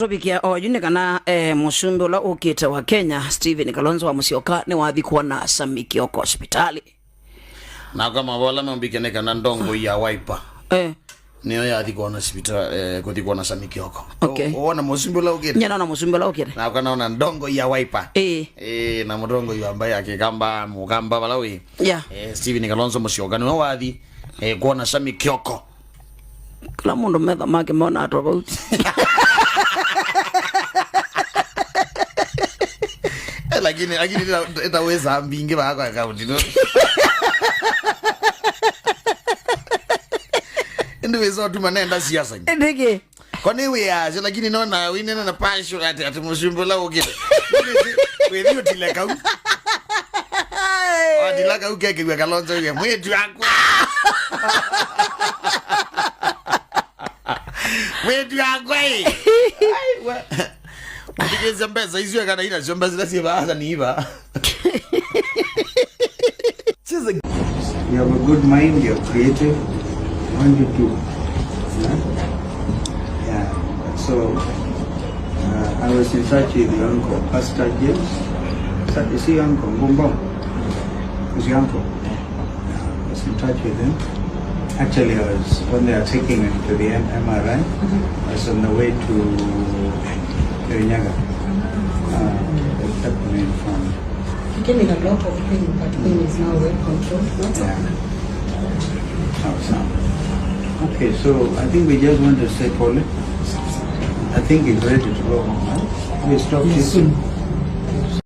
Tobikia oyune kana musumbi ula ukite wa Kenya Stephen Kalonzo wa Musyoka ni wathi kuona Sami Kioko hospitali na kama wala mbikene kana ndongo ya wiper niyo yathi kuona hospitali kuthi kuona Sami Kioko. Okay. Uona musumbi ula ukite nyana na musumbi ula ukite na kana ndongo ya wiper na mudongo yu ambaye akigamba mugamba balawi Stephen Kalonzo Musyoka ni wathi kuona Sami Kioko. Kila mundu metha make mona atobauti lakini itaweza mbingi bako account no ndio hizo tu manenda siasa ndege kwani wewe lakini naona winena na passion ati musumbola ukite wewe tileka adilaka ukeke kwa Kalonzo yeye mwetu wako mwetu wako Because mbeza hizo kana ina zomba zila siba ni iba. You have a good mind, you're creative, you want to do. Yeah. So I was in touch with your uncle, Pastor James. So, is he uncle? Bumbong? Is your uncle? I was in touch with him. Actually, I was when they are taking him to the MRI. I was on the way to Nyaga. He gave me a lot of pain, but pain is now well controlled. What's happening? Okay, so I think we just want to say, Paul, I think he's ready to go home. Right? We stop this soon.